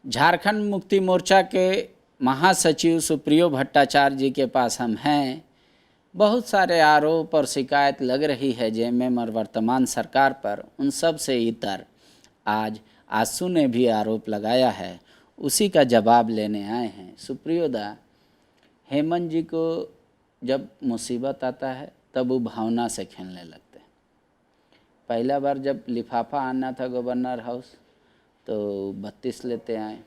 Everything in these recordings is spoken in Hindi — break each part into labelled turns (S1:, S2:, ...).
S1: झारखंड मुक्ति मोर्चा के महासचिव सुप्रियो भट्टाचार्य जी के पास हम हैं। बहुत सारे आरोप और शिकायत लग रही है जेएमएम और वर्तमान सरकार पर। उन सब से इतर आज आसू ने भी आरोप लगाया है, उसी का जवाब लेने आए हैं। सुप्रियो दा, हेमंत जी को जब मुसीबत आता है तब वो भावना से खेलने लगते हैं। पहला बार जब लिफाफा आना था गवर्नर हाउस तो 32 लेते आए,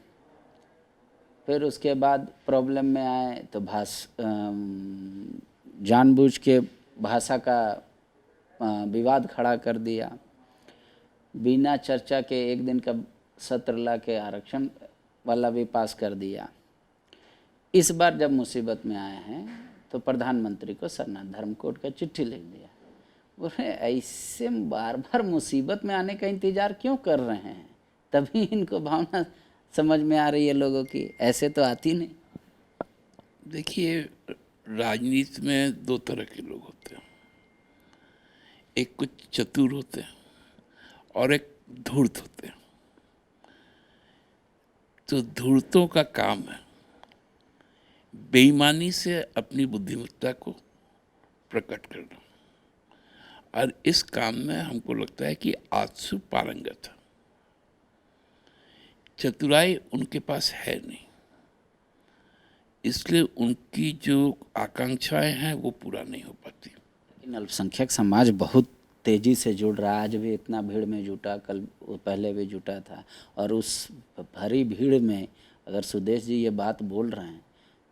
S1: फिर उसके बाद प्रॉब्लम में आए तो जानबूझ के भाषा का विवाद खड़ा कर दिया। बिना चर्चा के एक दिन का सत्र ला के आरक्षण वाला भी पास कर दिया। इस बार जब मुसीबत में आए हैं तो प्रधानमंत्री को सरना धर्मकोट का चिट्ठी लिख दिया। बोले ऐसे बार बार मुसीबत में आने का इंतज़ार क्यों कर रहे हैं? तभी इनको भावना समझ में आ रही है लोगों की, ऐसे तो आती नहीं।
S2: देखिए, राजनीति में दो तरह के लोग होते हैं, एक कुछ चतुर होते हैं और एक धूर्त होते हैं। तो धूर्तों का काम है बेईमानी से अपनी बुद्धिमत्ता को प्रकट करना, और इस काम में हमको लगता है कि आजसू पारंगत है। चतुराई उनके पास है नहीं, इसलिए उनकी जो आकांक्षाएं हैं वो पूरा नहीं हो पाती।
S1: लेकिन अल्पसंख्यक समाज बहुत तेज़ी से जुड़ रहा है। आज भी इतना भीड़ में जुटा, कल पहले भी जुटा था, और उस भरी भीड़ में अगर सुदेश जी ये बात बोल रहे हैं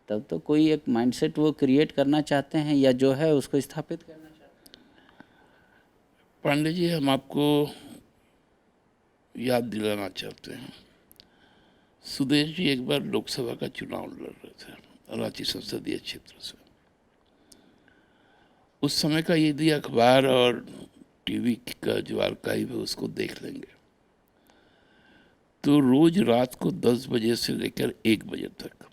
S1: तब तो कोई एक माइंडसेट वो क्रिएट करना चाहते हैं या जो है उसको स्थापित करना चाहते हैं।
S2: पांडे जी, हम आपको याद दिलाना चाहते हैं, सुदेश जी एक बार लोकसभा का चुनाव लड़ रहे थे रांची संसदीय क्षेत्र से। उस समय का यदि अखबार और टीवी का जो आर्काइव है उसको देख लेंगे तो रोज रात को 10 बजे से लेकर 1 बजे तक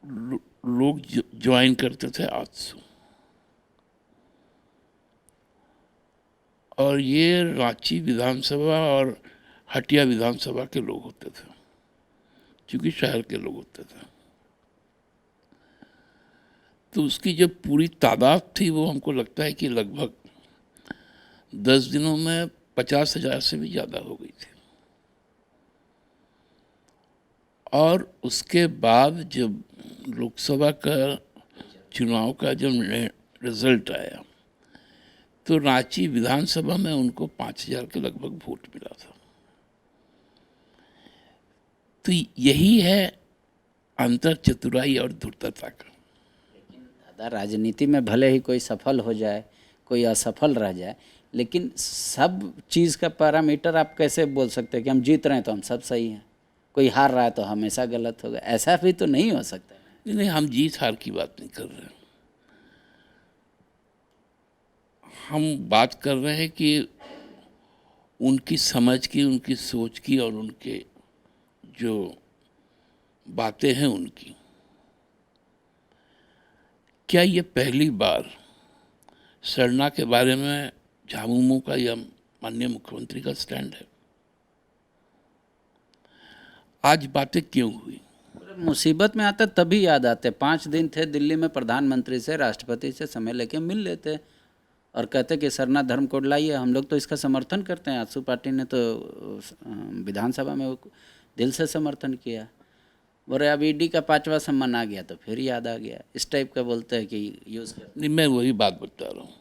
S2: लोग ज्वाइन करते थे आजसू, और ये रांची विधानसभा और हटिया विधानसभा के लोग होते थे, क्योंकि शहर के लोग होते थे। तो उसकी जब पूरी तादाद थी वो हमको लगता है कि लगभग 10 दिनों में 50,000 से भी ज़्यादा हो गई थी। और उसके बाद जब लोकसभा का चुनाव का जब रिजल्ट आया तो रांची विधानसभा में उनको 5,000 के लगभग वोट मिला था। तो यही है अंतर चतुराई और धूर्तता का।
S1: लेकिन दादा, राजनीति में भले ही कोई सफल हो जाए, कोई असफल रह जाए, लेकिन सब चीज़ का पैरामीटर आप कैसे बोल सकते हैं कि हम जीत रहे हैं तो हम सब सही हैं, कोई हार रहा है तो हमेशा गलत होगा? ऐसा भी तो नहीं हो सकता।
S2: नहीं, हम जीत हार की बात नहीं कर रहे हैं। हम बात कर रहे हैं कि उनकी समझ की, उनकी सोच की और उनके जो बातें हैं उनकी। क्या ये पहली बार सरना के बारे में झामुमो का या माननीय मुख्यमंत्री का स्टैंड है? आज बातें क्यों हुई?
S1: मुसीबत में आता तभी याद आते। 5 दिन थे दिल्ली में, प्रधानमंत्री से, राष्ट्रपति से समय लेके मिल लेते और कहते कि सरना धर्म कोड लाइए। हम लोग तो इसका समर्थन करते हैं। आजसू पार्टी ने तो विधानसभा में दिल से समर्थन किया। बोले अब ईडी का 5वां सम्मान आ गया तो फिर याद आ गया। इस टाइप का बोलते हैं कि यूज़ कर।
S2: नहीं, मैं वही बात बता रहा हूँ।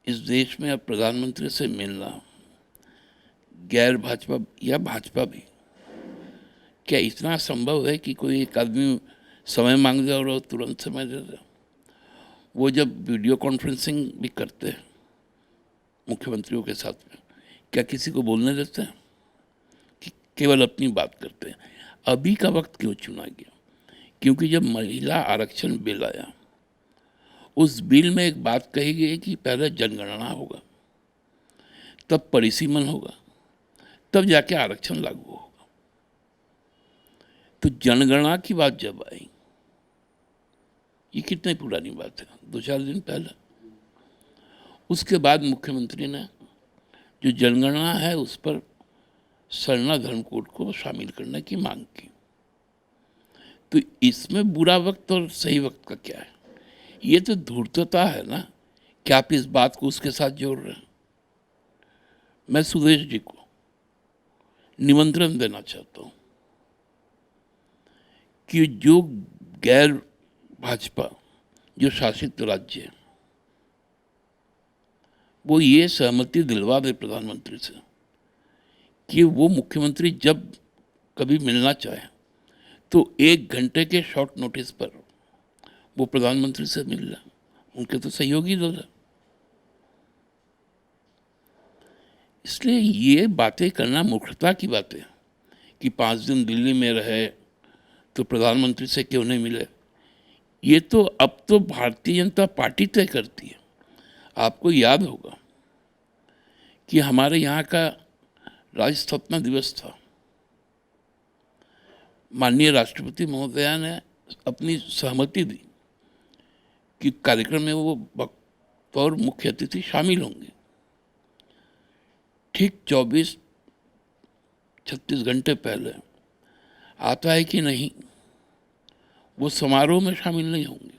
S2: इस देश में अब प्रधानमंत्री से मिलना, गैर भाजपा या भाजपा भी, क्या इतना संभव है कि कोई एक आदमी समय मांग दे और तुरंत समय दे दे? वो जब वीडियो कॉन्फ्रेंसिंग भी करते हैं मुख्यमंत्रियों के साथ में, क्या किसी को बोलने देते हैं कि केवल अपनी बात करते हैं? अभी का वक्त क्यों चुना गया? क्योंकि जब महिला आरक्षण बिल आया, उस बिल में एक बात कही गई कि पहले जनगणना होगा, तब परिसीमन होगा, तब जाके आरक्षण लागू होगा। तो जनगणना की बात जब आई, ये कितनी पुरानी बात है, 2-4 दिन पहले, उसके बाद मुख्यमंत्री ने जो जनगणना है उस पर सरना धर्म कोड को शामिल करने की मांग की। तो इसमें बुरा वक्त और सही वक्त का क्या है? ये तो धूर्तता है ना कि आप इस बात को उसके साथ जोड़ रहे हैं। मैं सुदेश जी को निमंत्रण देना चाहता हूं कि जो गैर भाजपा जो शासित राज्य है वो ये सहमति दिलवा दे प्रधानमंत्री से कि वो मुख्यमंत्री जब कभी मिलना चाहे तो 1 घंटे के शॉर्ट नोटिस पर वो प्रधानमंत्री से मिल रहे, उनके तो सहयोगी दल है। इसलिए ये बातें करना मूर्खता की बात है कि 5 दिन दिल्ली में रहे तो प्रधानमंत्री से क्यों नहीं मिले। ये तो अब तो भारतीय जनता पार्टी तय करती है। आपको याद होगा कि हमारे यहाँ का राज्य स्थापना दिवस था। माननीय राष्ट्रपति महोदया ने अपनी सहमति दी कि कार्यक्रम में वो बतौर मुख्य अतिथि शामिल होंगे। ठीक 24-36 घंटे पहले आता है कि नहीं, वो समारोह में शामिल नहीं होंगे,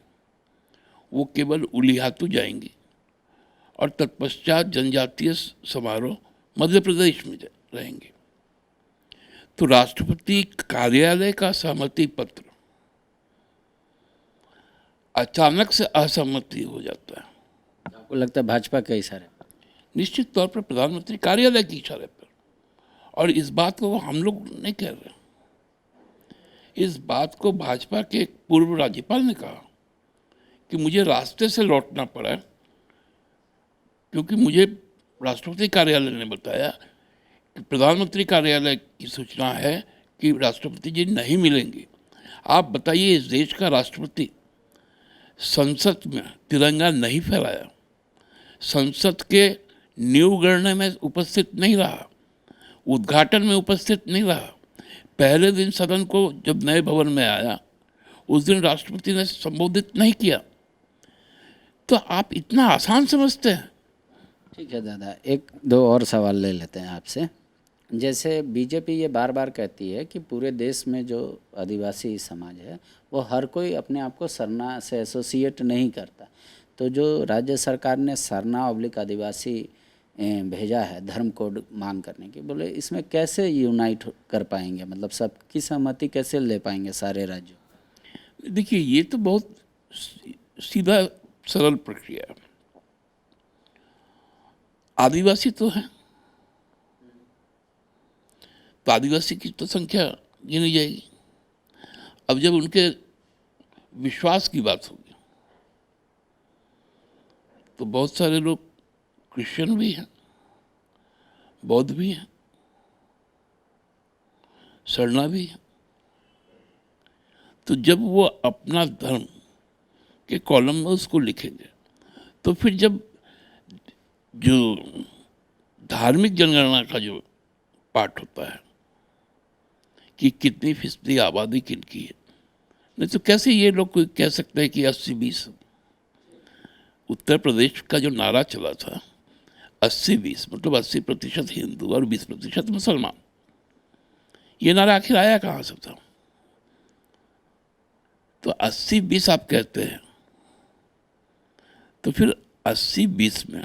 S2: वो केवल उलिहातू जाएंगे और तत्पश्चात जनजातीय समारोह मध्य प्रदेश में रहेंगे। तो राष्ट्रपति कार्यालय का सहमति पत्र अचानक से असहमति हो जाता है।
S1: आपको लगता है भाजपा के इशारे पर?
S2: निश्चित तौर पर प्रधानमंत्री कार्यालय के इशारे पर। और इस बात को हम लोग नहीं कह रहे, इस बात को भाजपा के पूर्व राज्यपाल ने कहा कि मुझे रास्ते से लौटना पड़ा क्योंकि मुझे राष्ट्रपति कार्यालय ने बताया कि प्रधानमंत्री कार्यालय की सूचना है कि राष्ट्रपति जी नहीं मिलेंगे। आप बताइए, इस देश का राष्ट्रपति संसद में तिरंगा नहीं फहराया, संसद के नींव गड़ने में उपस्थित नहीं रहा, उद्घाटन में उपस्थित नहीं रहा। पहले दिन सदन को जब नए भवन में आया उस दिन राष्ट्रपति ने संबोधित नहीं किया। तो आप इतना आसान समझते हैं?
S1: ठीक है दादा, एक दो और सवाल ले लेते हैं आपसे। जैसे बीजेपी ये बार बार कहती है कि पूरे देश में जो आदिवासी समाज है वो हर कोई अपने आप को सरना से एसोसिएट नहीं करता। तो जो राज्य सरकार ने सरना ऑब्लिक आदिवासी भेजा है धर्म कोड मांग करने की, बोले इसमें कैसे यूनाइट कर पाएंगे, मतलब सबकी सहमति कैसे ले पाएंगे सारे राज्यों?
S2: देखिए, ये तो बहुत सीधा सरल प्रक्रिया है। आदिवासी तो है, तो आदिवासी की तो संख्या गिनी जाएगी। अब जब उनके विश्वास की बात होगी तो बहुत सारे लोग क्रिश्चियन भी हैं, बौद्ध भी हैं, सरना भी है। तो जब वो अपना धर्म के कॉलम में उसको लिखेंगे तो फिर जब जो धार्मिक जनगणना का जो पार्ट होता है कि कितनी फीसदी आबादी किनकी है, नहीं तो कैसे ये लोग कोई कह सकते हैं कि 80-20। उत्तर प्रदेश का जो नारा चला था 80-20, मतलब 80% हिंदू और 20% मुसलमान, ये नारा आखिर आया कहाँ से था? तो 80-20 आप कहते हैं तो फिर 80-20 में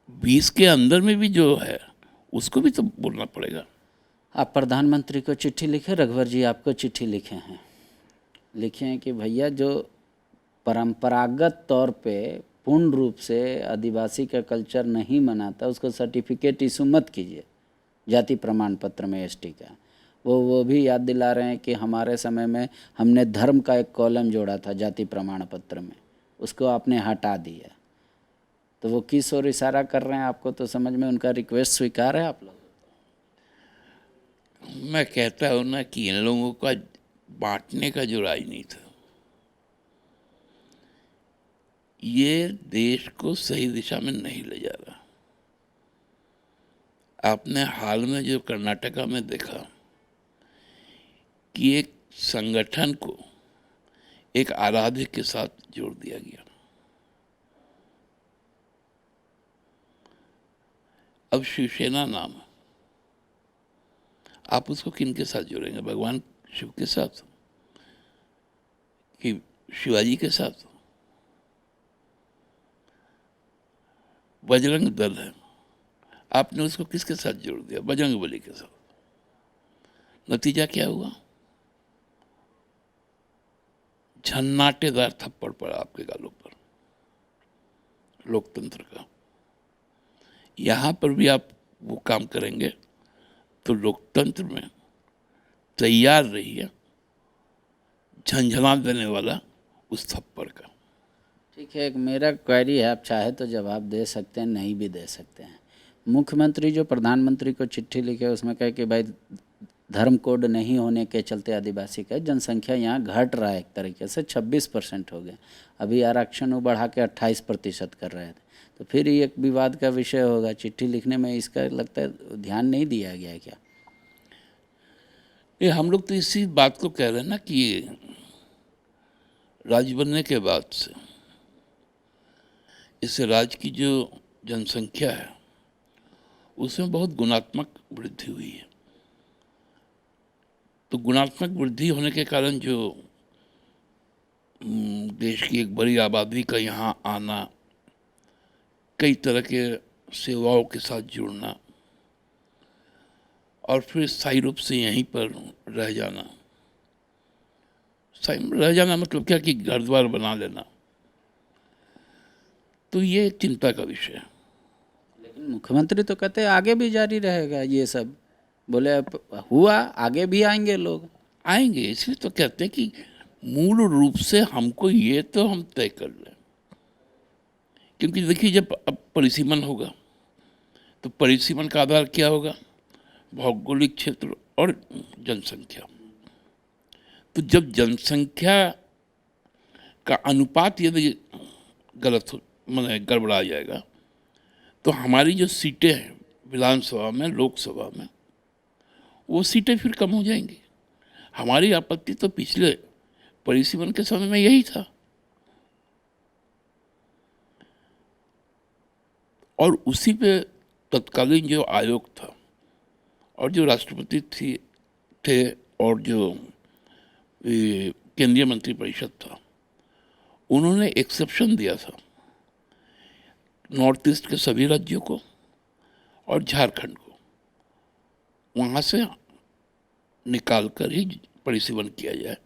S2: 20 के अंदर में भी जो है उसको भी तो बोलना पड़ेगा।
S1: आप प्रधानमंत्री को चिट्ठी लिखे, रघुवर जी आपको चिट्ठी लिखे हैं कि भैया जो परंपरागत तौर पे पूर्ण रूप से आदिवासी का कल्चर नहीं मनाता उसको सर्टिफिकेट इशू मत कीजिए जाति प्रमाण पत्र में एसटी का। वो भी याद दिला रहे हैं कि हमारे समय में हमने धर्म का एक कॉलम जोड़ा था जाति प्रमाण पत्र में, उसको आपने हटा दिया। तो वो किस ओर इशारा कर रहे हैं? आपको तो समझ में उनका रिक्वेस्ट स्वीकार है आप लोग?
S2: मैं कहता हूँ ना कि इन लोगों का बांटने का जो राजनीति है ये देश को सही दिशा में नहीं ले जा रहा। आपने हाल में जो कर्नाटका में देखा कि एक संगठन को एक आराध्य के साथ जोड़ दिया गया। अब शिवसेना नाम है, आप उसको किन के साथ जोड़ेंगे? भगवान शिव के साथ कि शिवाजी के साथ? बजरंग दल है, आपने उसको किसके साथ जोड़ दिया? बजरंग बली के साथ। नतीजा क्या हुआ? झन्नाटेदार थप्पड़ पड़ा आपके गालों पर, लोकतंत्र का। यहां पर भी आप वो काम करेंगे तो लोकतंत्र में तैयार रहिए झंझना देने वाला उस थप्पड़ का।
S1: ठीक है, एक मेरा क्वेरी है, आप चाहे तो जवाब दे सकते हैं, नहीं भी दे सकते हैं। मुख्यमंत्री जो प्रधानमंत्री को चिट्ठी लिखे उसमें कहे कि भाई धर्म कोड नहीं होने के चलते आदिवासी का जनसंख्या यहाँ घट रहा है, एक तरीके से 26% हो गया, अभी आरक्षण वो बढ़ा के 28% कर रहे थे, तो फिर ये एक विवाद का विषय होगा। चिट्ठी लिखने में इसका लगता है ध्यान नहीं दिया गया है क्या?
S2: ये हम लोग तो इसी बात को कह रहे हैं ना कि राज्य बनने के बाद से इस राज्य की जो जनसंख्या है उसमें बहुत गुणात्मक वृद्धि हुई है। तो गुणात्मक वृद्धि होने के कारण जो देश की एक बड़ी आबादी का यहाँ आना, कई तरह के सेवाओं के साथ जुड़ना और फिर स्थायी रूप से यहीं पर रह जाना, रह जाना मतलब क्या कि घर द्वार बना लेना, तो ये चिंता का विषय है।
S1: लेकिन मुख्यमंत्री तो कहते हैं आगे भी जारी रहेगा ये सब, बोले हुआ आगे भी आएंगे, लोग
S2: आएंगे, इसलिए तो कहते हैं कि मूल रूप से हमको ये तो हम तय कर लें, क्योंकि देखिए जब अब परिसीमन होगा तो परिसीमन का आधार क्या होगा? भौगोलिक क्षेत्र और जनसंख्या। तो जब जनसंख्या का अनुपात यदि गलत हो, माने गड़बड़ा जाएगा, तो हमारी जो सीटें हैं विधानसभा में, लोकसभा में, वो सीटें फिर कम हो जाएंगी। हमारी आपत्ति तो पिछले परिसीमन के समय में यही था, और उसी पे तत्कालीन जो आयोग था और जो राष्ट्रपति थे और जो केंद्रीय मंत्रिपरिषद था, उन्होंने एक्सेप्शन दिया था नॉर्थ ईस्ट के सभी राज्यों को और झारखंड को, वहाँ से निकाल कर ही परिसीमन किया जाए,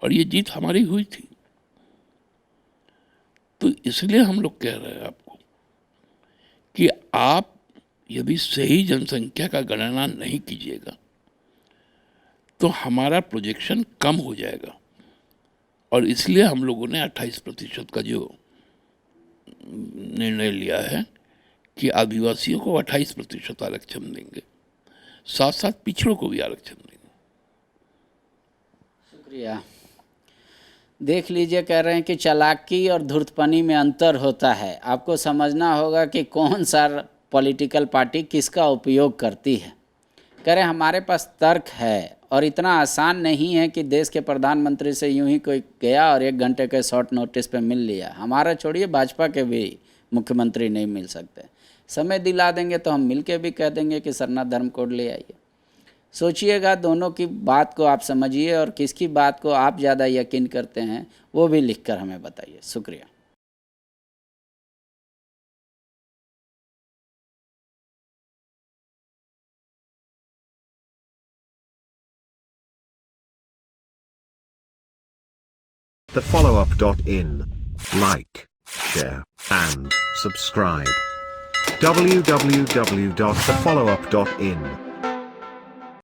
S2: और ये जीत हमारी हुई थी। तो इसलिए हम लोग कह रहे हैं आपको कि आप यदि सही जनसंख्या का गणना नहीं कीजिएगा तो हमारा प्रोजेक्शन कम हो जाएगा, और इसलिए हम लोगों ने 28% का जो निर्णय लिया है कि आदिवासियों को 28% आरक्षण देंगे, साथ साथ पिछड़ों को भी आरक्षण देंगे।
S1: शुक्रिया। देख लीजिए, कह रहे हैं कि चालाकी और धूर्तपनी में अंतर होता है, आपको समझना होगा कि कौन सा पॉलिटिकल पार्टी किसका उपयोग करती है। कह रहे हैं हमारे पास तर्क है, और इतना आसान नहीं है कि देश के प्रधानमंत्री से यूं ही कोई गया और 1 घंटे के शॉर्ट नोटिस पे मिल लिया। हमारा छोड़िए, भाजपा के भी मुख्यमंत्री नहीं मिल सकते। समय दिला देंगे तो हम मिल के भी कह देंगे कि सरना धर्म कोड ले आइए। सोचिएगा, दोनों की बात को आप समझिए, और किसकी बात को आप ज़्यादा यकीन करते हैं वो भी लिखकर हमें बताइए। शुक्रिया।
S3: thefollowup.in. Like, share, and subscribe. www.thefollowup.in